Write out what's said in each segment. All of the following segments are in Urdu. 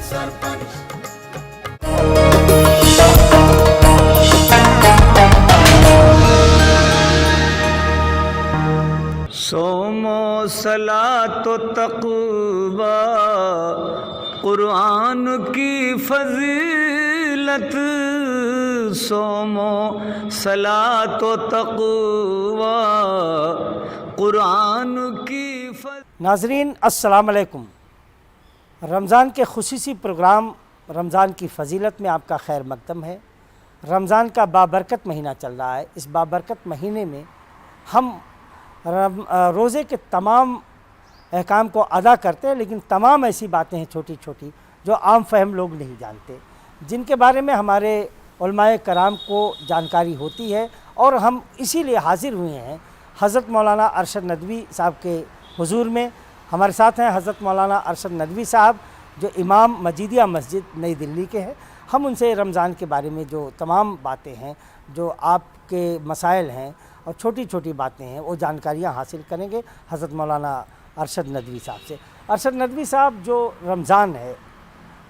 صوم و صلاۃ و تقویٰ قرآن کی فضیلت، صوم و صلاۃ و تقویٰ قرآن کی فضیلت۔ ناظرین السلام علیکم۔ رمضان کے خصوصی پروگرام رمضان کی فضیلت میں آپ کا خیر مقدم ہے۔ رمضان کا بابرکت مہینہ چل رہا ہے۔ اس بابرکت مہینے میں ہم روزے کے تمام احکام کو ادا کرتے ہیں، لیکن تمام ایسی باتیں ہیں چھوٹی چھوٹی جو عام فہم لوگ نہیں جانتے، جن کے بارے میں ہمارے علماء کرام کو جانکاری ہوتی ہے، اور ہم اسی لیے حاضر ہوئے ہیں حضرت مولانا ارشد ندوی صاحب کے حضور میں۔ ہمارے ساتھ ہیں حضرت مولانا ارشد ندوی صاحب، جو امام مجیدیہ مسجد نئی دلی کے ہیں۔ ہم ان سے رمضان کے بارے میں جو تمام باتیں ہیں، جو آپ کے مسائل ہیں اور چھوٹی چھوٹی باتیں ہیں، وہ جانکاریاں حاصل کریں گے حضرت مولانا ارشد ندوی صاحب سے۔ ارشد ندوی صاحب، جو رمضان ہے،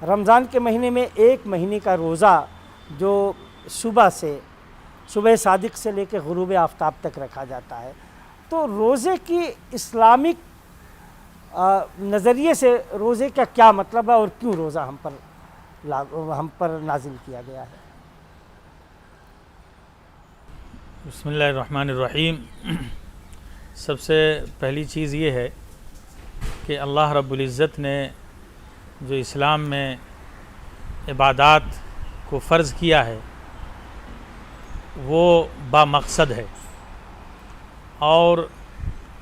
رمضان کے مہینے میں ایک مہینے کا روزہ جو صبح صادق سے لے کے غروب آفتاب تک رکھا جاتا ہے، تو روزے کی اسلامک نظریے سے روزے کا کیا مطلب ہے اور کیوں روزہ ہم پر نازل کیا گیا ہے؟ بسم اللہ الرحمن الرحیم۔ سب سے پہلی چیز یہ ہے کہ اللہ رب العزت نے جو اسلام میں عبادات کو فرض کیا ہے وہ با مقصد ہے، اور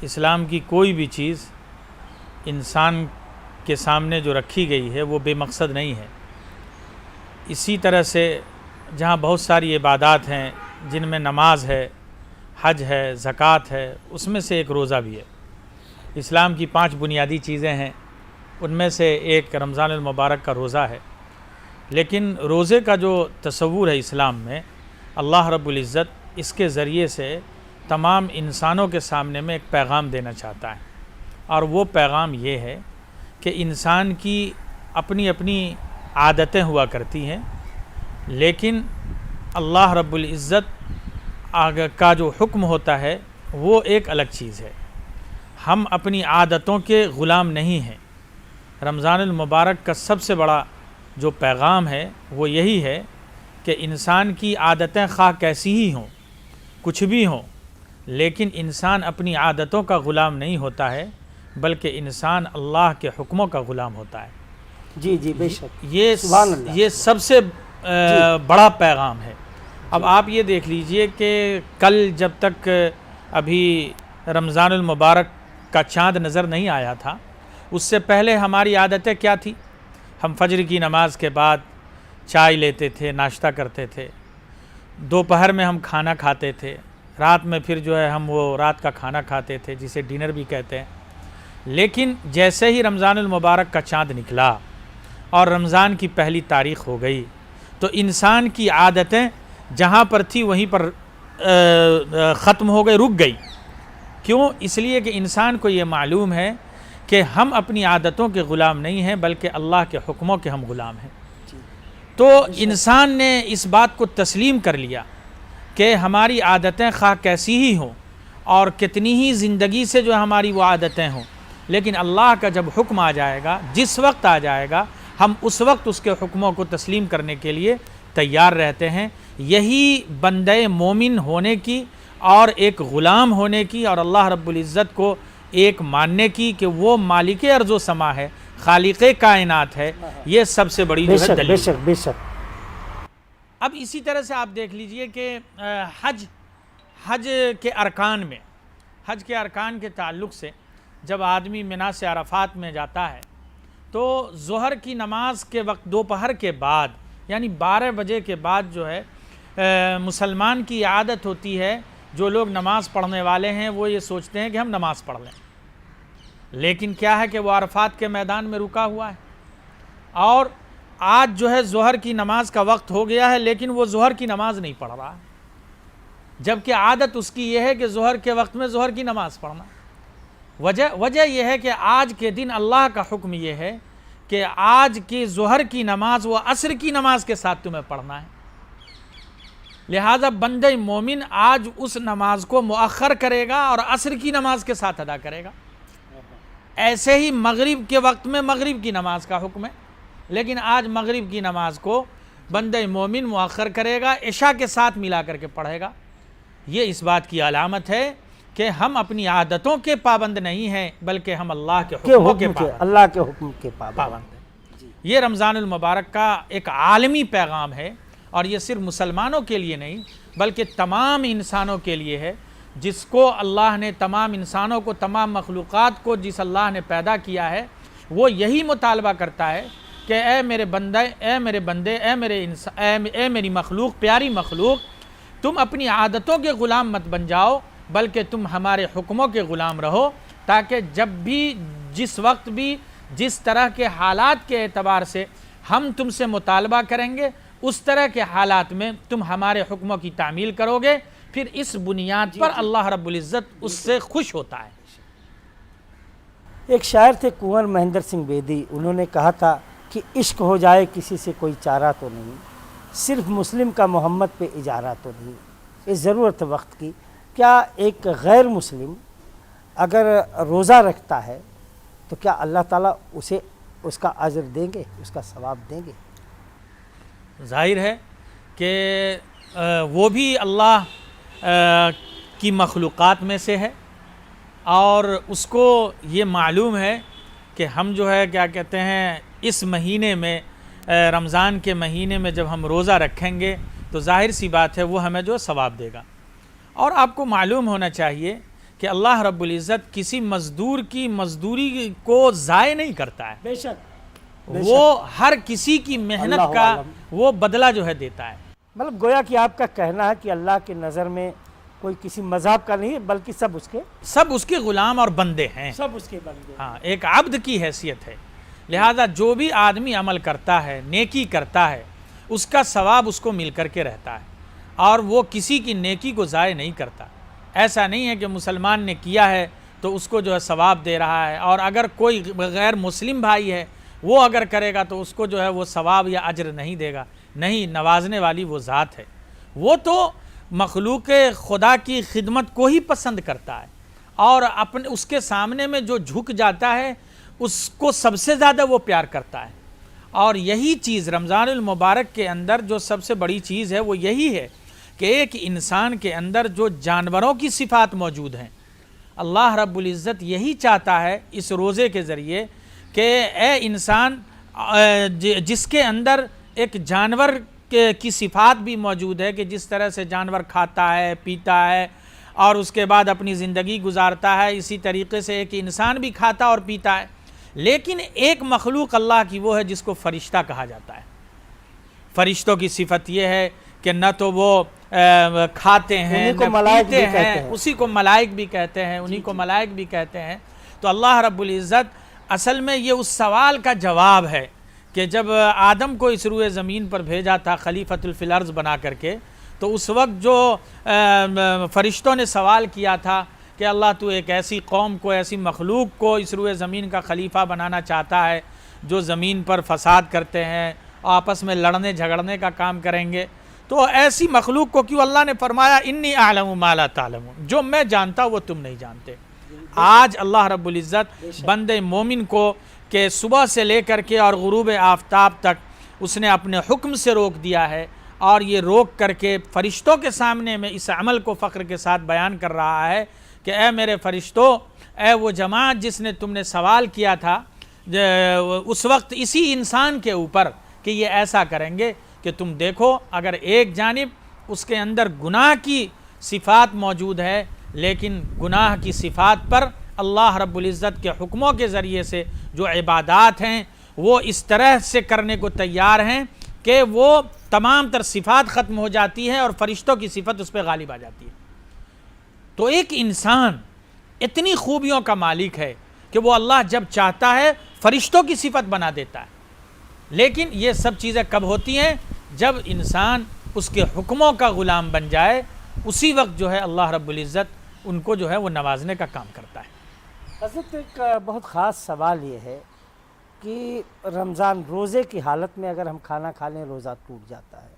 اسلام کی کوئی بھی چیز انسان کے سامنے جو رکھی گئی ہے وہ بے مقصد نہیں ہے۔ اسی طرح سے جہاں بہت ساری عبادات ہیں جن میں نماز ہے، حج ہے، زکوٰۃ ہے، اس میں سے ایک روزہ بھی ہے۔ اسلام کی 5 بنیادی چیزیں ہیں، ان میں سے ایک رمضان المبارک کا روزہ ہے۔ لیکن روزے کا جو تصور ہے اسلام میں، اللہ رب العزت اس کے ذریعے سے تمام انسانوں کے سامنے میں ایک پیغام دینا چاہتا ہے، اور وہ پیغام یہ ہے کہ انسان کی اپنی اپنی عادتیں ہوا کرتی ہیں، لیکن اللہ رب العزت کا جو حکم ہوتا ہے وہ ایک الگ چیز ہے۔ ہم اپنی عادتوں کے غلام نہیں ہیں۔ رمضان المبارک کا سب سے بڑا جو پیغام ہے وہ یہی ہے کہ انسان کی عادتیں خواہ کیسی ہی ہوں، کچھ بھی ہوں، لیکن انسان اپنی عادتوں کا غلام نہیں ہوتا ہے، بلکہ انسان اللہ کے حکموں کا غلام ہوتا ہے۔ جی بے شک، یہ سب سے بڑا پیغام ہے۔ اب آپ یہ دیکھ لیجئے کہ کل جب تک ابھی رمضان المبارک کا چاند نظر نہیں آیا تھا، اس سے پہلے ہماری عادتیں کیا تھی؟ ہم فجر کی نماز کے بعد چائے لیتے تھے، ناشتہ کرتے تھے، دوپہر میں ہم کھانا کھاتے تھے، رات میں پھر جو ہے ہم وہ رات کا کھانا کھاتے تھے جسے ڈنر بھی کہتے ہیں۔ لیکن جیسے ہی رمضان المبارک کا چاند نکلا اور رمضان کی پہلی تاریخ ہو گئی، تو انسان کی عادتیں جہاں پر تھی وہیں پر ختم ہو گئی، رک گئی۔ کیوں؟ اس لیے کہ انسان کو یہ معلوم ہے کہ ہم اپنی عادتوں کے غلام نہیں ہیں، بلکہ اللہ کے حکموں کے ہم غلام ہیں۔ تو انسان نے اس بات کو تسلیم کر لیا کہ ہماری عادتیں خواہ کیسی ہی ہوں اور کتنی ہی زندگی سے جو ہماری وہ عادتیں ہوں، لیکن اللہ کا جب حکم آ جائے گا، جس وقت آ جائے گا، ہم اس وقت اس کے حکموں کو تسلیم کرنے کے لیے تیار رہتے ہیں۔ یہی بندہ مومن ہونے کی اور ایک غلام ہونے کی اور اللہ رب العزت کو ایک ماننے کی کہ وہ مالک ارض و سما ہے، خالق کائنات ہے، یہ سب سے بڑی جو ہے دلیل۔ بے شک۔ اب اسی طرح سے آپ دیکھ لیجئے کہ حج کے ارکان کے تعلق سے جب آدمی منا سے عرفات میں جاتا ہے تو ظہر کی نماز کے وقت دوپہر کے بعد یعنی 12 بجے کے بعد جو ہے مسلمان کی عادت ہوتی ہے، جو لوگ نماز پڑھنے والے ہیں وہ یہ سوچتے ہیں کہ ہم نماز پڑھ لیں، لیکن کیا ہے کہ وہ عرفات کے میدان میں رکا ہوا ہے، اور آج جو ہے ظہر کی نماز کا وقت ہو گیا ہے لیکن وہ ظہر کی نماز نہیں پڑھ رہا، جبکہ عادت اس کی یہ ہے کہ ظہر کے وقت میں ظہر کی نماز پڑھنا۔ وجہ یہ ہے کہ آج کے دن اللہ کا حکم یہ ہے کہ آج کی ظہر کی نماز وہ عصر کی نماز کے ساتھ تمہیں پڑھنا ہے، لہذا بندہ مومن آج اس نماز کو مؤخر کرے گا اور عصر کی نماز کے ساتھ ادا کرے گا۔ ایسے ہی مغرب کے وقت میں مغرب کی نماز کا حکم ہے، لیکن آج مغرب کی نماز کو بندہ مومن مؤخر کرے گا، عشاء کے ساتھ ملا کر کے پڑھے گا۔ یہ اس بات کی علامت ہے کہ ہم اپنی عادتوں کے پابند نہیں ہیں، بلکہ ہم اللہ کے حکموں کے پابند ہیں۔ اللہ کے حکم کے پابند ہیں۔ یہ رمضان المبارک کا ایک عالمی پیغام ہے، اور یہ صرف مسلمانوں کے لیے نہیں بلکہ تمام انسانوں کے لیے ہے، جس کو اللہ نے تمام انسانوں کو، تمام مخلوقات کو جس اللہ نے پیدا کیا ہے، وہ یہی مطالبہ کرتا ہے کہ اے میرے بندے، اے میری مخلوق، پیاری مخلوق، تم اپنی عادتوں کے غلام مت بن جاؤ، بلکہ تم ہمارے حکموں کے غلام رہو، تاکہ جب بھی، جس وقت بھی، جس طرح کے حالات کے اعتبار سے ہم تم سے مطالبہ کریں گے، اس طرح کے حالات میں تم ہمارے حکموں کی تعمیل کرو گے، پھر اس بنیاد پر اللہ رب العزت اس سے خوش ہوتا ہے۔ ایک شاعر تھے کنور مہندر سنگھ بیدی، انہوں نے کہا تھا کہ عشق ہو جائے کسی سے کوئی چارہ تو نہیں، صرف مسلم کا محمد پہ اجارہ تو نہیں، اس ضرورت وقت کی۔ کیا ایک غیر مسلم اگر روزہ رکھتا ہے تو کیا اللہ تعالیٰ اسے اس کا اجر دیں گے، اس کا ثواب دیں گے؟ ظاہر ہے کہ وہ بھی اللہ کی مخلوقات میں سے ہے، اور اس کو یہ معلوم ہے کہ ہم جو ہے کیا کہتے ہیں، اس مہینے میں، رمضان کے مہینے میں جب ہم روزہ رکھیں گے تو ظاہر سی بات ہے وہ ہمیں جو ثواب دے گا۔ اور آپ کو معلوم ہونا چاہیے کہ اللہ رب العزت کسی مزدور کی مزدوری کو ضائع نہیں کرتا ہے، بے شک وہ ہر کسی کی محنت کا وہ بدلہ جو ہے دیتا ہے۔ مطلب گویا کہ آپ کا کہنا ہے کہ اللہ کی نظر میں کوئی کسی مذہب کا نہیں ہے، بلکہ سب اس کے غلام اور بندے ہیں، سب اس کے بندے۔ ہاں، ایک عبد کی حیثیت ہے، لہذا جو بھی آدمی عمل کرتا ہے، نیکی کرتا ہے، اس کا ثواب اس کو مل کر کے رہتا ہے، اور وہ کسی کی نیکی کو ضائع نہیں کرتا۔ ایسا نہیں ہے کہ مسلمان نے کیا ہے تو اس کو جو ہے ثواب دے رہا ہے، اور اگر کوئی غیر مسلم بھائی ہے وہ اگر کرے گا تو اس کو جو ہے وہ ثواب یا اجر نہیں دے گا۔ نہیں، نوازنے والی وہ ذات ہے، وہ تو مخلوق خدا کی خدمت کو ہی پسند کرتا ہے، اور اپنے اس کے سامنے میں جو جھک جاتا ہے اس کو سب سے زیادہ وہ پیار کرتا ہے۔ اور یہی چیز رمضان المبارک کے اندر جو سب سے بڑی چیز ہے وہ یہی ہے کہ ایک انسان کے اندر جو جانوروں کی صفات موجود ہیں، اللہ رب العزت یہی چاہتا ہے اس روزے کے ذریعے کہ اے انسان، جس کے اندر ایک جانور کی صفات بھی موجود ہے، کہ جس طرح سے جانور کھاتا ہے، پیتا ہے اور اس کے بعد اپنی زندگی گزارتا ہے، اسی طریقے سے ایک انسان بھی کھاتا اور پیتا ہے، لیکن ایک مخلوق اللہ کی وہ ہے جس کو فرشتہ کہا جاتا ہے۔ فرشتوں کی صفت یہ ہے کہ نہ تو وہ کھاتے ہیں نہ پیتے ہیں، اسی کو ملائک بھی کہتے ہیں، انہی کو ملائک بھی کہتے ہیں۔ تو اللہ رب العزت اصل میں یہ اس سوال کا جواب ہے کہ جب آدم کو اس روئے زمین پر بھیجا تھا خلیفۃ فی الارض بنا کر کے، تو اس وقت جو فرشتوں نے سوال کیا تھا کہ اللہ تو ایک ایسی قوم کو، ایسی مخلوق کو اس روئے زمین کا خلیفہ بنانا چاہتا ہے جو زمین پر فساد کرتے ہیں، آپس میں لڑنے جھگڑنے کا کام کریں گے، تو ایسی مخلوق کو کیوں اللہ نے فرمایا انی اعلم ما لا تعلمون، جو میں جانتا وہ تم نہیں جانتے۔ آج اللہ رب العزت بندے مومن کو کہ صبح سے لے کر کے اور غروب آفتاب تک اس نے اپنے حکم سے روک دیا ہے، اور یہ روک کر کے فرشتوں کے سامنے میں اس عمل کو فخر کے ساتھ بیان کر رہا ہے کہ اے میرے فرشتوں، اے وہ جماعت جس نے تم نے سوال کیا تھا اس وقت اسی انسان کے اوپر کہ یہ ایسا کریں گے، کہ تم دیکھو اگر ایک جانب اس کے اندر گناہ کی صفات موجود ہے، لیکن گناہ کی صفات پر اللہ رب العزت کے حکموں کے ذریعے سے جو عبادات ہیں وہ اس طرح سے کرنے کو تیار ہیں کہ وہ تمام تر صفات ختم ہو جاتی ہیں اور فرشتوں کی صفت اس پہ غالب آ جاتی ہے۔ تو ایک انسان اتنی خوبیوں کا مالک ہے کہ وہ اللہ جب چاہتا ہے فرشتوں کی صفت بنا دیتا ہے، لیکن یہ سب چیزیں کب ہوتی ہیں؟ جب انسان اس کے حکموں کا غلام بن جائے، اسی وقت جو ہے اللہ رب العزت ان کو جو ہے وہ نوازنے کا کام کرتا ہے۔ حضرت ایک بہت خاص سوال یہ ہے کہ رمضان روزے کی حالت میں اگر ہم کھانا کھا لیں روزہ ٹوٹ جاتا ہے،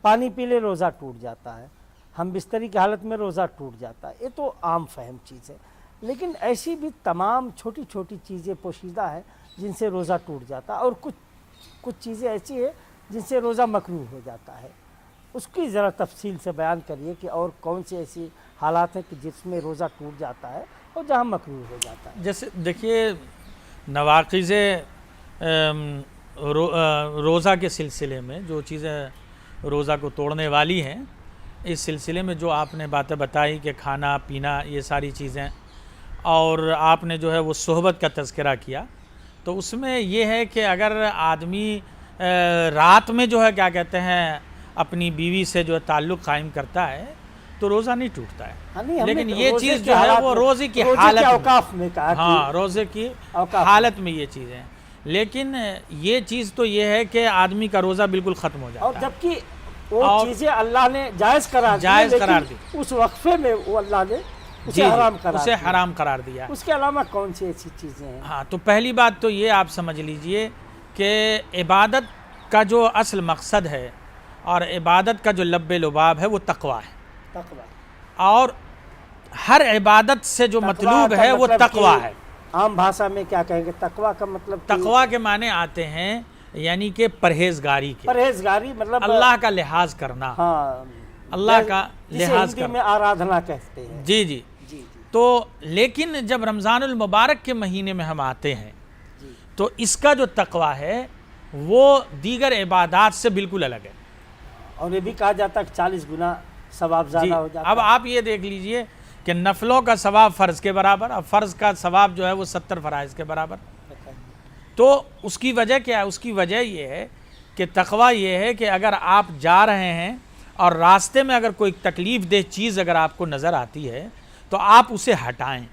پانی پی لیں روزہ ٹوٹ جاتا ہے، ہم بستری کی حالت میں روزہ ٹوٹ جاتا ہے، یہ تو عام فہم چیز ہے. لیکن ایسی بھی تمام چھوٹی چھوٹی چیزیں پوشیدہ ہیں جن سے روزہ ٹوٹ جاتا ہے، اور کچھ چیزیں ایسی ہیں جن سے روزہ مکروہ ہو جاتا ہے. اس کی ذرا تفصیل سے بیان کریے کہ اور کون سی ایسی حالات ہیں کہ جس میں روزہ ٹوٹ جاتا ہے اور جہاں مکروہ ہو جاتا ہے. جیسے دیکھیے نواقض روزہ کے سلسلے میں جو چیزیں روزہ کو توڑنے والی ہیں، اس سلسلے میں جو آپ نے باتیں بتائی کہ کھانا پینا یہ ساری چیزیں، اور آپ نے جو ہے وہ صحبت کا تذکرہ کیا، تو اس میں یہ ہے کہ اگر آدمی رات میں جو ہے کیا کہتے ہیں اپنی بیوی سے جو ہے تعلق قائم کرتا ہے تو روزہ نہیں ٹوٹتا ہے. لیکن یہ چیز جو ہے وہ روزے کی حالت میں، ہاں روزے کی حالت میں یہ چیزیں ہیں. لیکن یہ چیز تو یہ ہے کہ آدمی کا روزہ بالکل ختم ہو جاتا ہے، اور جبکہ وہ چیزیں اللہ نے جائز قرار دی، اس وقفے میں وہ اللہ نے اسے حرام قرار دیا. اس کے علاوہ کون سی ایسی چیزیں ہیں؟ ہاں تو پہلی بات تو یہ آپ سمجھ لیجئے کہ عبادت کا جو اصل مقصد ہے اور عبادت کا جو لب لباب ہے وہ تقویٰ ہے. اور ہر عبادت سے جو مطلوب ہے وہ تقویٰ ہے. عام بھاشا میں کیا کہیں گے تقویٰ کا مطلب؟ تقویٰ کے معنی آتے ہیں یعنی کہ پرہیزگاری کے، پرہیزگاری مطلب اللہ کا لحاظ کرنا، اللہ کا لحاظ کرنا، میں آرادھنا کہتے ہیں. جی. تو لیکن جب رمضان المبارک کے مہینے میں ہم آتے ہیں تو اس کا جو تقویٰ ہے وہ دیگر عبادات سے بالکل الگ ہے. اور یہ بھی کہا جاتا ہے کہ 40 گنا ثواب زیادہ ہو جاتا ہے. اب آپ یہ دیکھ لیجئے کہ نفلوں کا ثواب فرض کے برابر، اب فرض کا ثواب جو ہے وہ 70 فرائض کے برابر. تو اس کی وجہ کیا ہے؟ اس کی وجہ یہ ہے کہ تقویٰ یہ ہے کہ اگر آپ جا رہے ہیں اور راستے میں اگر کوئی تکلیف دہ چیز اگر آپ کو نظر آتی ہے تو آپ اسے ہٹائیں.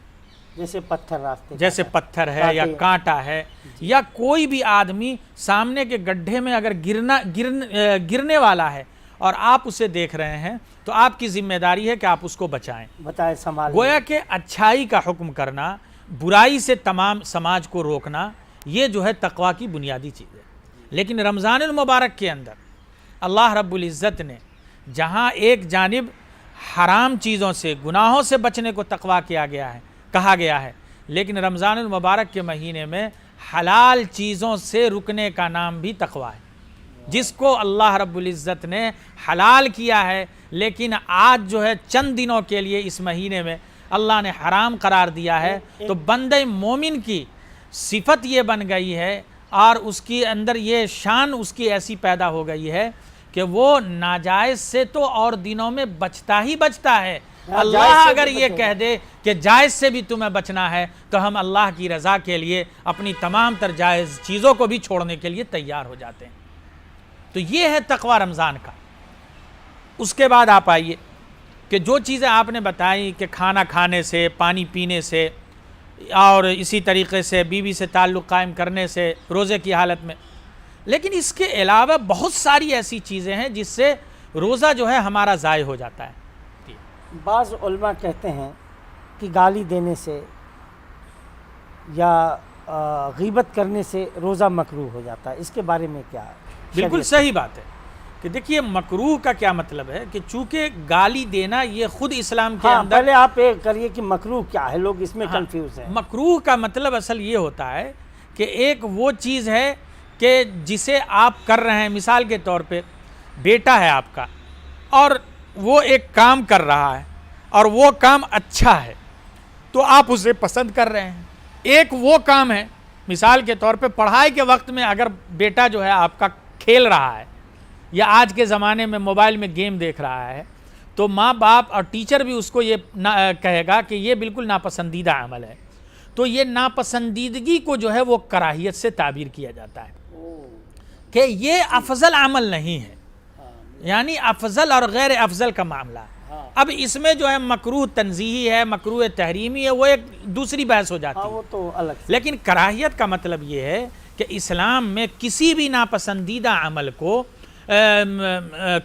جیسے پتھر راستے، جیسے پتھر ہے یا کانٹا ہے یا کوئی بھی آدمی سامنے کے گڈھے میں اگر گرنے والا ہے اور آپ اسے دیکھ رہے ہیں تو آپ کی ذمہ داری ہے کہ آپ اس کو بچائیں، سنبھالیں. گویا کہ اچھائی کا حکم کرنا، برائی سے تمام سماج کو روکنا، یہ جو ہے تقویٰ کی بنیادی چیز ہے. لیکن رمضان المبارک کے اندر اللہ رب العزت نے جہاں ایک جانب حرام چیزوں سے، گناہوں سے بچنے کو تقویٰ کہا گیا ہے، لیکن رمضان المبارک کے مہینے میں حلال چیزوں سے رکنے کا نام بھی تقویٰ ہے. جس کو اللہ رب العزت نے حلال کیا ہے لیکن آج جو ہے چند دنوں کے لیے اس مہینے میں اللہ نے حرام قرار دیا ہے، تو بندہ مومن کی صفت یہ بن گئی ہے اور اس کی اندر یہ شان اس کی ایسی پیدا ہو گئی ہے کہ وہ ناجائز سے تو اور دنوں میں بچتا ہی بچتا ہے. اللہ اگر یہ کہہ دے کہ جائز سے بھی تمہیں بچنا ہے تو ہم اللہ کی رضا کے لیے اپنی تمام تر جائز چیزوں کو بھی چھوڑنے کے لیے تیار ہو جاتے ہیں. تو یہ ہے تقویٰ رمضان کا. اس کے بعد آپ آئیے کہ جو چیزیں آپ نے بتائی کہ کھانا کھانے سے، پانی پینے سے، اور اسی طریقے سے بیوی سے تعلق قائم کرنے سے روزے کی حالت میں، لیکن اس کے علاوہ بہت ساری ایسی چیزیں ہیں جس سے روزہ جو ہے ہمارا ضائع ہو جاتا ہے. بعض علماء کہتے ہیں کہ گالی دینے سے یا غیبت کرنے سے روزہ مکروہ ہو جاتا ہے، اس کے بارے میں کیا ہے؟ بالکل صحیح بات ہے کہ دیکھیے مکروہ کا کیا مطلب ہے کہ چونکہ گالی دینا یہ خود اسلام کے اندر، پہلے آپ کریے کہ مکروہ کیا ہے، لوگ اس میں کنفیوز ہیں. مکروہ کا مطلب اصل یہ ہوتا ہے کہ ایک وہ چیز ہے کہ جسے آپ کر رہے ہیں، مثال کے طور پہ بیٹا ہے آپ کا اور وہ ایک کام کر رہا ہے اور وہ کام اچھا ہے تو آپ اسے پسند کر رہے ہیں. ایک وہ کام ہے مثال کے طور پہ پڑھائی کے وقت میں اگر بیٹا جو ہے آپ کا کھیل رہا ہے یا آج کے زمانے میں موبائل میں گیم دیکھ رہا ہے تو ماں باپ اور ٹیچر بھی اس کو یہ کہے گا کہ یہ بالکل ناپسندیدہ عمل ہے. تو یہ ناپسندیدگی کو جو ہے وہ کراہیت سے تعبیر کیا جاتا ہے کہ یہ افضل عمل نہیں ہے، یعنی افضل اور غیر افضل کا معاملہ ہے. اب اس میں جو ہے مکروہ تنزیہی ہے، مکروہ تحریمی ہے، وہ ایک دوسری بحث ہو جاتی ہے، وہ تو الگ. لیکن کراہیت کا مطلب یہ ہے کہ اسلام میں کسی بھی ناپسندیدہ عمل کو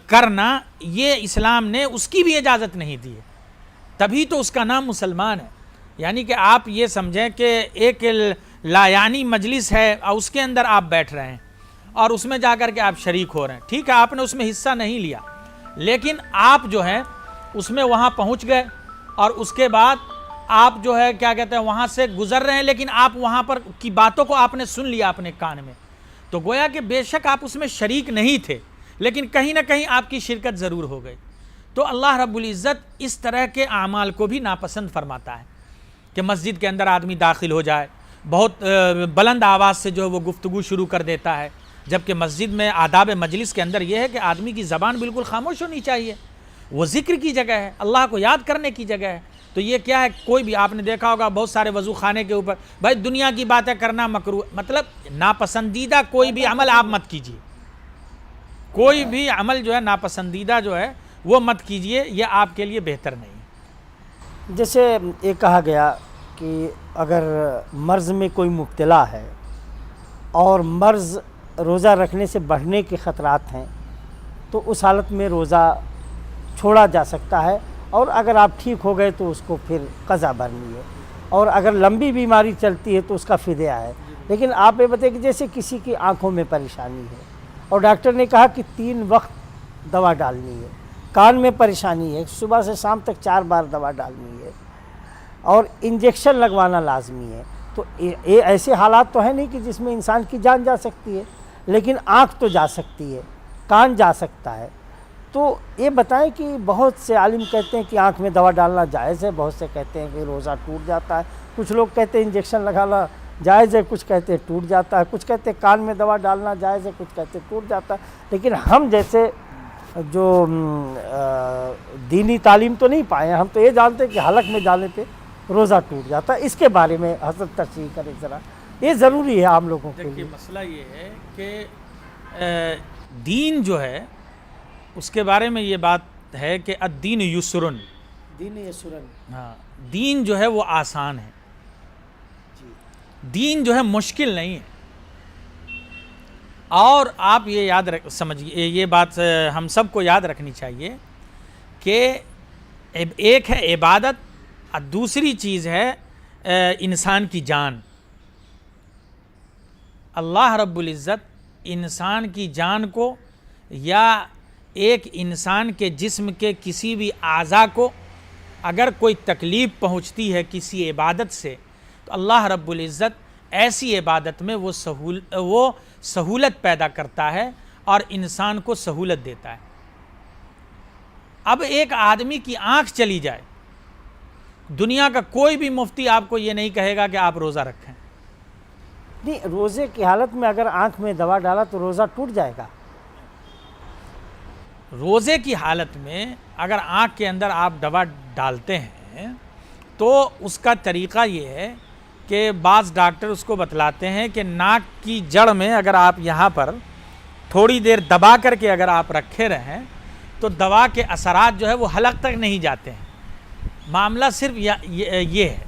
کرنا، یہ اسلام نے اس کی بھی اجازت نہیں دی ہے، تبھی تو اس کا نام مسلمان ہے. یعنی کہ آپ یہ سمجھیں کہ ایک لایانی مجلس ہے اور اس کے اندر آپ بیٹھ رہے ہیں اور اس میں جا کر کے آپ شریک ہو رہے ہیں. ٹھیک ہے آپ نے اس میں حصہ نہیں لیا لیکن آپ جو ہیں اس میں وہاں پہنچ گئے اور اس کے بعد آپ جو ہے کیا کہتے ہیں وہاں سے گزر رہے ہیں لیکن آپ وہاں پر کی باتوں کو آپ نے سن لیا اپنے کان میں. تو گویا کہ بے شک آپ اس میں شریک نہیں تھے لیکن کہیں نہ کہیں آپ کی شرکت ضرور ہو گئی. تو اللہ رب العزت اس طرح کے اعمال کو بھی ناپسند فرماتا ہے کہ مسجد کے اندر آدمی داخل ہو جائے, بہت بلند آواز سے جو ہے وہ گفتگو شروع کر دیتا ہے, جبکہ مسجد میں آداب مجلس کے اندر یہ ہے کہ آدمی کی زبان بالکل خاموش ہونی چاہیے. وہ ذکر کی جگہ ہے, اللہ کو یاد کرنے کی جگہ ہے. تو یہ کیا ہے, کوئی بھی آپ نے دیکھا ہوگا بہت سارے وضو خانے کے اوپر بھائی دنیا کی باتیں کرنا مکروہ, مطلب ناپسندیدہ کوئی بھی عمل آپ مت کیجیے, کوئی بھی عمل جو ہے ناپسندیدہ جو ہے وہ مت کیجیے, یہ آپ کے لیے بہتر نہیں. جیسے یہ کہا گیا کہ اگر مرض میں کوئی مبتلا ہے اور مرض روزہ رکھنے سے بڑھنے کے خطرات ہیں تو اس حالت میں روزہ چھوڑا جا سکتا ہے, اور اگر آپ ٹھیک ہو گئے تو اس کو پھر قضا بھرنی ہے, اور اگر لمبی بیماری چلتی ہے تو اس کا فدیہ ہے. لیکن آپ یہ بتائیں کہ جیسے کسی کی آنکھوں میں پریشانی ہے اور ڈاکٹر نے کہا کہ 3 وقت دوا ڈالنی ہے, کان میں پریشانی ہے صبح سے شام تک 4 بار دوا ڈالنی ہے اور انجیکشن لگوانا لازمی ہے, تو یہ ایسے حالات تو ہیں نہیں کہ جس میں انسان کی جان جا سکتی ہے, لیکن آنکھ تو جا سکتی ہے, کان جا سکتا ہے. تو یہ بتائیں کہ بہت سے عالم کہتے ہیں کہ آنکھ میں دوا ڈالنا جائز ہے, بہت سے کہتے ہیں کہ روزہ ٹوٹ جاتا ہے, کچھ لوگ کہتے ہیں انجیکشن لگانا جائز ہے, کچھ کہتے ہیں ٹوٹ جاتا ہے, کچھ کہتے ہیں کان میں دوا ڈالنا جائز ہے, کچھ کہتے ہیں ٹوٹ جاتا ہے. لیکن ہم جیسے جو دینی تعلیم تو نہیں پائے ہیں, ہم تو یہ جانتے ہیں کہ حلق میں جانے پہ روزہ ٹوٹ جاتا ہے. اس کے بارے میں حضرت تشریح کریں ذرا, یہ ضروری ہے عام لوگوں کے لیے. دیکھیے مسئلہ یہ ہے کہ دین جو ہے اس کے بارے میں یہ بات ہے کہ الدین یسرن, دین یسرن, ہاں دین جو ہے وہ آسان ہے, دین جو ہے مشکل نہیں ہے. اور آپ یہ یاد سمجھیے, یہ بات ہم سب کو یاد رکھنی چاہیے کہ ایک ہے عبادت اور دوسری چیز ہے انسان کی جان. اللہ رب العزت انسان کی جان کو یا ایک انسان کے جسم کے کسی بھی اعضاء کو اگر کوئی تکلیف پہنچتی ہے کسی عبادت سے تو اللہ رب العزت ایسی عبادت میں وہ سہولت پیدا کرتا ہے اور انسان کو سہولت دیتا ہے. اب ایک آدمی کی آنکھ چلی جائے, دنیا کا کوئی بھی مفتی آپ کو یہ نہیں کہے گا کہ آپ روزہ رکھیں. نہیں, روزے کی حالت میں اگر آنکھ میں دوا ڈالا تو روزہ ٹوٹ جائے گا. روزے کی حالت میں اگر آنکھ کے اندر آپ دوا ڈالتے ہیں تو اس کا طریقہ یہ ہے کہ بعض ڈاکٹر اس کو بتلاتے ہیں کہ ناک کی جڑ میں اگر آپ یہاں پر تھوڑی دیر دبا کر کے اگر آپ رکھے رہیں تو دوا کے اثرات جو ہے وہ حلق تک نہیں جاتے ہیں. معاملہ صرف یہ ہے,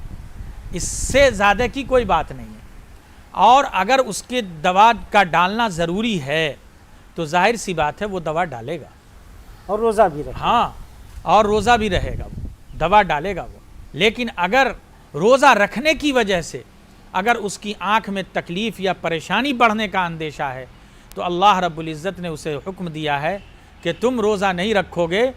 اس سے زیادہ کی کوئی بات نہیں ہے. اور اگر اس کے دوا کا ڈالنا ضروری ہے تو ظاہر سی بات ہے وہ دوا ڈالے گا اور روزہ بھی رہے گا. ہاں, اور روزہ بھی رہے گا, وہ دوا ڈالے گا وہ. لیکن اگر روزہ رکھنے کی وجہ سے اگر اس کی آنکھ میں تکلیف یا پریشانی بڑھنے کا اندیشہ ہے تو اللہ رب العزت نے اسے حکم دیا ہے کہ تم روزہ نہیں رکھو گے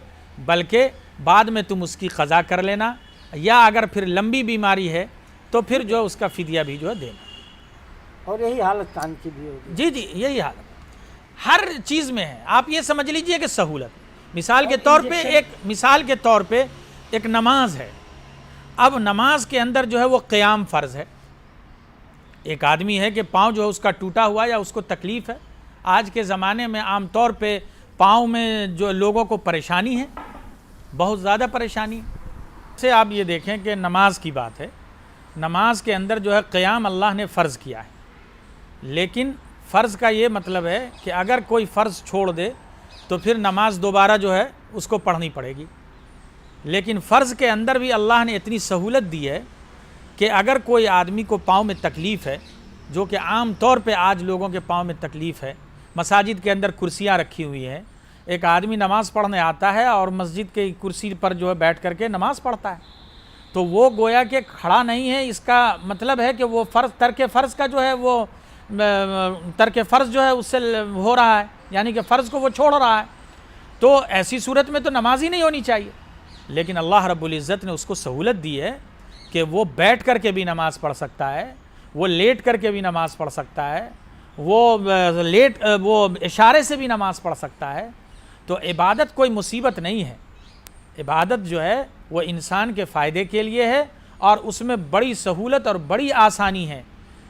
بلکہ بعد میں تم اس کی قضا کر لینا, یا اگر پھر لمبی بیماری ہے تو پھر جو ہے اس کا فدیہ بھی جو ہے دینا. اور یہی حالت کان کی بھی ہوگی. جی جی یہی حالت ہر چیز میں ہے. آپ یہ سمجھ لیجئے کہ سہولت, مثال کے طور پہ ایک نماز ہے. اب نماز کے اندر جو ہے وہ قیام فرض ہے. ایک آدمی ہے کہ پاؤں جو ہے اس کا ٹوٹا ہوا یا اس کو تکلیف ہے. آج کے زمانے میں عام طور پہ پاؤں میں جو لوگوں کو پریشانی ہے, بہت زیادہ پریشانی سے آپ یہ دیکھیں کہ نماز کی بات ہے. نماز کے اندر جو ہے قیام اللہ نے فرض کیا ہے, لیکن فرض کا یہ مطلب ہے کہ اگر کوئی فرض چھوڑ دے تو پھر نماز دوبارہ جو ہے اس کو پڑھنی پڑے گی. لیکن فرض کے اندر بھی اللہ نے اتنی سہولت دی ہے کہ اگر کوئی آدمی کو پاؤں میں تکلیف ہے, جو کہ عام طور پہ آج لوگوں کے پاؤں میں تکلیف ہے, مساجد کے اندر کرسیاں رکھی ہوئی ہیں, ایک آدمی نماز پڑھنے آتا ہے اور مسجد کی کرسی پر جو ہے بیٹھ کر کے نماز پڑھتا ہے, تو وہ گویا کہ کھڑا نہیں ہے، اس کا مطلب ہے کہ وہ ترک فرض کا جو ہے وہ ترک فرض جو ہے اس سے ہو رہا ہے، یعنی کہ فرض کو وہ چھوڑ رہا ہے، تو ایسی صورت میں تو نماز ہی نہیں ہونی چاہیے۔ لیکن اللہ رب العزت نے اس کو سہولت دی ہے کہ وہ بیٹھ کر کے بھی نماز پڑھ سکتا ہے، وہ لیٹ کر کے بھی نماز پڑھ سکتا ہے، وہ اشارے سے بھی نماز پڑھ سکتا ہے۔ تو عبادت کوئی مصیبت نہیں ہے، عبادت جو ہے وہ انسان کے فائدے کے لیے ہے، اور اس میں بڑی سہولت اور بڑی آسانی ہے۔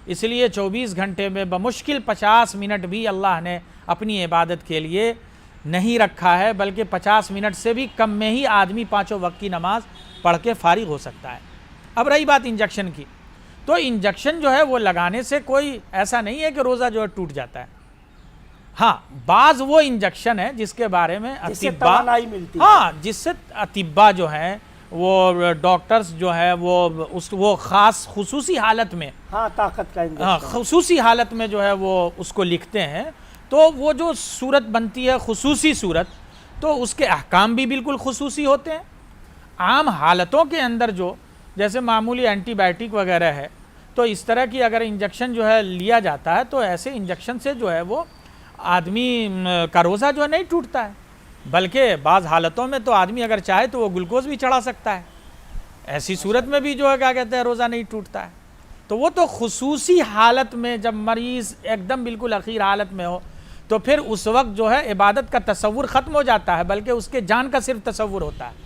اس لیے 24 گھنٹے میں بمشکل 50 منٹ بھی اللہ نے اپنی عبادت کے لیے نہیں رکھا ہے، بلکہ 50 منٹ سے بھی کم میں ہی آدمی 5 وقت کی نماز پڑھ کے فارغ ہو سکتا ہے۔ اب رہی بات انجیکشن کی، تو انجیکشن جو ہے وہ لگانے سے کوئی ایسا نہیں ہے کہ روزہ جو ہے ٹوٹ جاتا ہے۔ ہاں، بعض وہ انجیکشن ہے جس کے بارے میں جس سے توانائی ملتی ہے، ہاں، جس سے اطباء جو ہیں وہ ڈاکٹرز جو ہے وہ خاص خصوصی حالت میں، ہاں، طاقت کا ہاں، انجیکشن، خصوصی حالت میں جو ہے وہ اس کو لکھتے ہیں، تو وہ جو صورت بنتی ہے خصوصی صورت، تو اس کے احکام بھی بالکل خصوصی ہوتے ہیں۔ عام حالتوں کے اندر جو جیسے معمولی اینٹی بائیوٹک وغیرہ ہے، تو اس طرح کی اگر انجیکشن جو ہے لیا جاتا ہے تو ایسے انجیکشن سے جو ہے وہ آدمی کا روزہ جو ہے نہیں ٹوٹتا ہے، بلکہ بعض حالتوں میں تو آدمی اگر چاہے تو وہ گلوکوز بھی چڑھا سکتا ہے، ایسی صورت میں بھی جو ہے کیا کہتے ہیں روزہ نہیں ٹوٹتا ہے۔ تو وہ تو خصوصی حالت میں جب مریض ایک دم بالکل اخیر حالت میں ہو تو پھر اس وقت جو ہے عبادت کا تصور ختم ہو جاتا ہے، بلکہ اس کے جان کا صرف تصور ہوتا ہے۔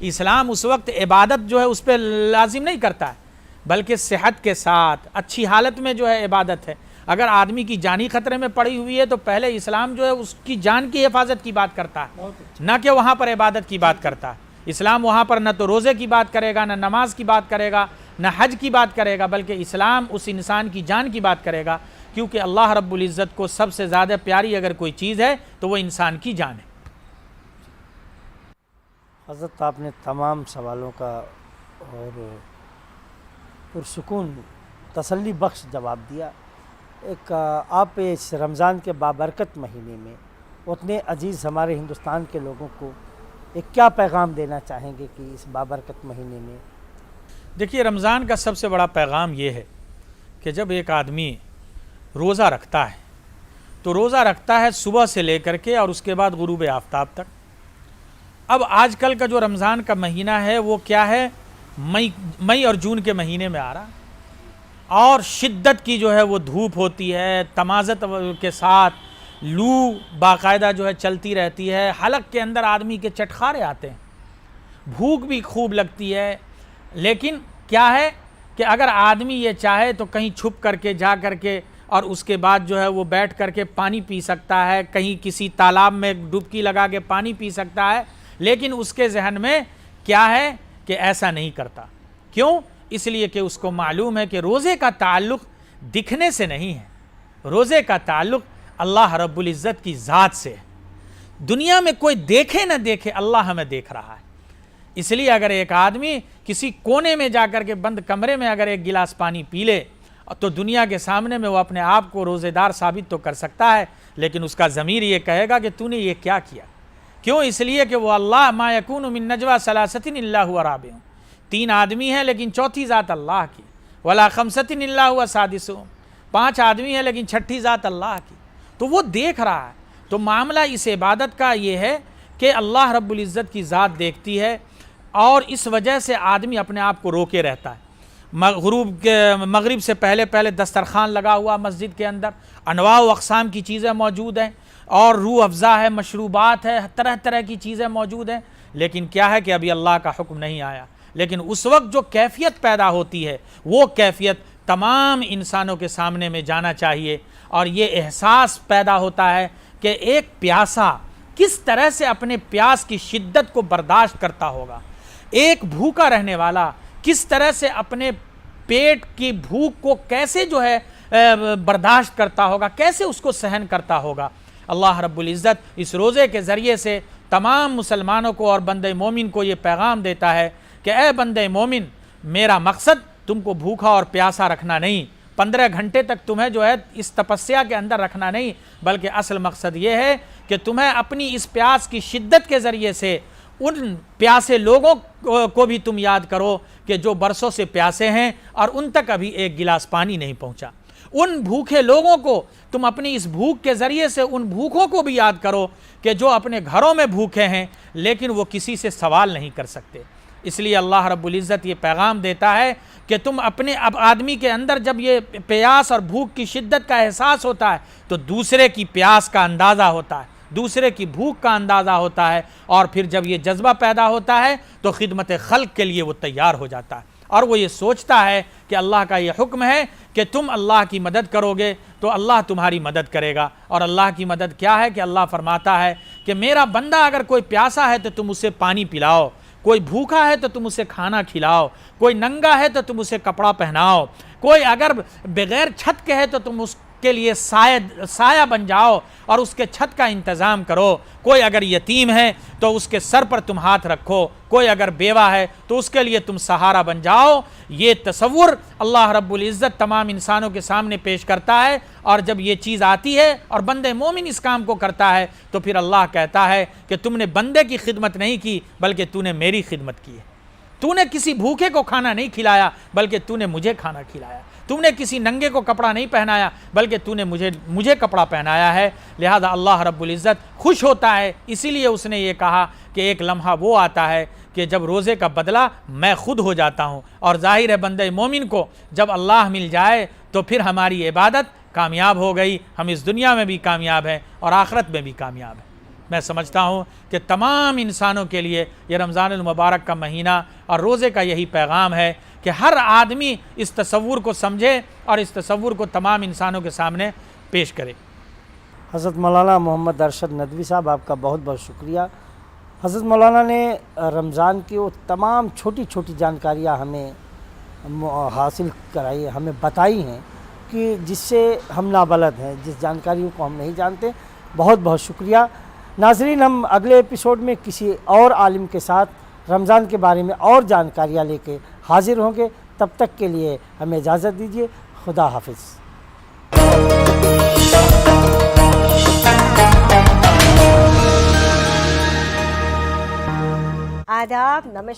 اسلام اس وقت عبادت جو ہے اس پہ لازم نہیں کرتا ہے، بلکہ صحت کے ساتھ اچھی حالت میں جو ہے عبادت ہے۔ اگر آدمی کی جانی خطرے میں پڑی ہوئی ہے تو پہلے اسلام جو ہے اس کی جان کی حفاظت کی بات کرتا ہے، نہ کہ وہاں پر عبادت کی بات کرتا ہے۔ اسلام وہاں پر نہ تو روزے کی بات کرے گا، نہ نماز کی بات کرے گا، نہ حج کی بات کرے گا، بلکہ اسلام اس انسان کی جان کی بات کرے گا، کیونکہ اللہ رب العزت کو سب سے زیادہ پیاری اگر کوئی چیز ہے تو وہ انسان کی جان ہے۔ حضرت آپ نے تمام سوالوں کا اور پرسکون تسلی بخش جواب دیا۔ ایک آپ اس رمضان کے بابرکت مہینے میں اتنے عزیز ہمارے ہندوستان کے لوگوں کو ایک کیا پیغام دینا چاہیں گے کہ اس بابرکت مہینے میں؟ دیکھیے، رمضان کا سب سے بڑا پیغام یہ ہے کہ جب ایک آدمی روزہ رکھتا ہے تو روزہ رکھتا ہے صبح سے لے کر کے اور اس کے بعد غروب آفتاب تک۔ اب آج کل کا جو رمضان کا مہینہ ہے وہ کیا ہے، مئی اور جون کے مہینے میں آ رہا، اور شدت کی جو ہے وہ دھوپ ہوتی ہے، تمازت کے ساتھ لو باقاعدہ جو ہے چلتی رہتی ہے، حلق کے اندر آدمی کے چٹخارے آتے ہیں، بھوک بھی خوب لگتی ہے۔ لیکن کیا ہے کہ اگر آدمی یہ چاہے تو کہیں چھپ کر کے جا کر کے اور اس کے بعد جو ہے وہ بیٹھ کر کے پانی پی سکتا ہے، کہیں کسی تالاب میں ڈبکی لگا کے پانی پی سکتا ہے، لیکن اس کے ذہن میں کیا ہے کہ ایسا نہیں کرتا۔ کیوں؟ اس لیے کہ اس کو معلوم ہے کہ روزے کا تعلق دکھنے سے نہیں ہے، روزے کا تعلق اللہ رب العزت کی ذات سے ہے۔ دنیا میں کوئی دیکھے نہ دیکھے، اللہ ہمیں دیکھ رہا ہے۔ اس لیے اگر ایک آدمی کسی کونے میں جا کر کے بند کمرے میں اگر ایک گلاس پانی پی لے تو دنیا کے سامنے میں وہ اپنے آپ کو روزے دار ثابت تو کر سکتا ہے، لیکن اس کا ضمیر یہ کہے گا کہ تو نے یہ کیا کیا۔ کیوں؟ اس لیے کہ وہ اللہ ما یکون من نجوى ثلاثۃ الا هو رابعهم، 3 آدمی ہیں لیکن چوتھی ذات اللہ کی، ولا خمسۃ الا هو سادسهم، 5 آدمی ہیں لیکن چھٹی ذات اللہ کی۔ تو وہ دیکھ رہا ہے۔ تو معاملہ اس عبادت کا یہ ہے کہ اللہ رب العزت کی ذات دیکھتی ہے، اور اس وجہ سے آدمی اپنے آپ کو روکے رہتا ہے۔ مغرب سے پہلے دسترخوان لگا ہوا مسجد کے اندر، انواع و اقسام کی چیزیں موجود ہیں، اور روح افزا ہے، مشروبات ہے، طرح طرح کی چیزیں موجود ہیں، لیکن کیا ہے کہ ابھی اللہ کا حکم نہیں آیا۔ لیکن اس وقت جو کیفیت پیدا ہوتی ہے وہ کیفیت تمام انسانوں کے سامنے میں جانا چاہیے، اور یہ احساس پیدا ہوتا ہے کہ ایک پیاسا کس طرح سے اپنے پیاس کی شدت کو برداشت کرتا ہوگا، ایک بھوکا رہنے والا کس طرح سے اپنے پیٹ کی بھوک کو کیسے جو ہے برداشت کرتا ہوگا، کیسے اس کو سہن کرتا ہوگا۔ اللہ رب العزت اس روزے کے ذریعے سے تمام مسلمانوں کو اور بندہ مومن کو یہ پیغام دیتا ہے کہ اے بندہ مومن، میرا مقصد تم کو بھوکا اور پیاسا رکھنا نہیں، 15 گھنٹے تک تمہیں جو ہے اس تپسیا کے اندر رکھنا نہیں، بلکہ اصل مقصد یہ ہے کہ تمہیں اپنی اس پیاس کی شدت کے ذریعے سے ان پیاسے لوگوں کو بھی تم یاد کرو کہ جو برسوں سے پیاسے ہیں اور ان تک ابھی ایک گلاس پانی نہیں پہنچا۔ ان بھوکے لوگوں کو تم اپنی اس بھوک کے ذریعے سے ان بھوکوں کو بھی یاد کرو کہ جو اپنے گھروں میں بھوکے ہیں لیکن وہ کسی سے سوال نہیں کر سکتے۔ اس لیے اللہ رب العزت یہ پیغام دیتا ہے کہ تم اپنے اب آدمی کے اندر جب یہ پیاس اور بھوک کی شدت کا احساس ہوتا ہے تو دوسرے کی پیاس کا اندازہ ہوتا ہے، دوسرے کی بھوک کا اندازہ ہوتا ہے، اور پھر جب یہ جذبہ پیدا ہوتا ہے تو خدمت خلق کے لیے وہ تیار ہو جاتا ہے، اور وہ یہ سوچتا ہے کہ اللہ کا یہ حکم ہے کہ تم اللہ کی مدد کرو گے تو اللہ تمہاری مدد کرے گا۔ اور اللہ کی مدد کیا ہے کہ اللہ فرماتا ہے کہ میرا بندہ اگر کوئی پیاسا ہے تو تم اسے پانی پلاؤ، کوئی بھوکا ہے تو تم اسے کھانا کھلاؤ، کوئی ننگا ہے تو تم اسے کپڑا پہناؤ، کوئی اگر بغیر چھت کے ہے تو تم اس کے لیے سایہ بن جاؤ اور اس کے چھت کا انتظام کرو، کوئی اگر یتیم ہے تو اس کے سر پر تم ہاتھ رکھو، کوئی اگر بیوہ ہے تو اس کے لیے تم سہارا بن جاؤ۔ یہ تصور اللہ رب العزت تمام انسانوں کے سامنے پیش کرتا ہے، اور جب یہ چیز آتی ہے اور بندے مومن اس کام کو کرتا ہے تو پھر اللہ کہتا ہے کہ تم نے بندے کی خدمت نہیں کی بلکہ تو نے میری خدمت کی ہے، تو نے کسی بھوکے کو کھانا نہیں کھلایا بلکہ تو نے مجھے کھانا کھلایا، تم نے کسی ننگے کو کپڑا نہیں پہنایا بلکہ تو نے مجھے کپڑا پہنایا ہے۔ لہذا اللہ رب العزت خوش ہوتا ہے، اسی لیے اس نے یہ کہا کہ ایک لمحہ وہ آتا ہے کہ جب روزے کا بدلہ میں خود ہو جاتا ہوں، اور ظاہر ہے بندے مومن کو جب اللہ مل جائے تو پھر ہماری عبادت کامیاب ہو گئی، ہم اس دنیا میں بھی کامیاب ہیں اور آخرت میں بھی کامیاب ہیں۔ میں سمجھتا ہوں کہ تمام انسانوں کے لیے یہ رمضان المبارک کا مہینہ اور روزے کا یہی پیغام ہے کہ ہر آدمی اس تصور کو سمجھے اور اس تصور کو تمام انسانوں کے سامنے پیش کرے۔ حضرت مولانا محمد ارشد ندوی صاحب، آپ کا بہت بہت شکریہ۔ حضرت مولانا نے رمضان کی وہ تمام چھوٹی چھوٹی جانکاریاں ہمیں حاصل کرائی، ہمیں بتائی ہیں کہ جس سے ہم نابلد ہیں، جس جانکاریوں کو ہم نہیں جانتے۔ بہت بہت شکریہ۔ ناظرین، ہم اگلے ایپیسوڈ میں کسی اور عالم کے ساتھ رمضان کے بارے میں اور جانکاریاں لے کے حاضر ہوں گے۔ تب تک کے لیے ہمیں اجازت دیجیے۔ خدا حافظ۔ آداب، نمشکار۔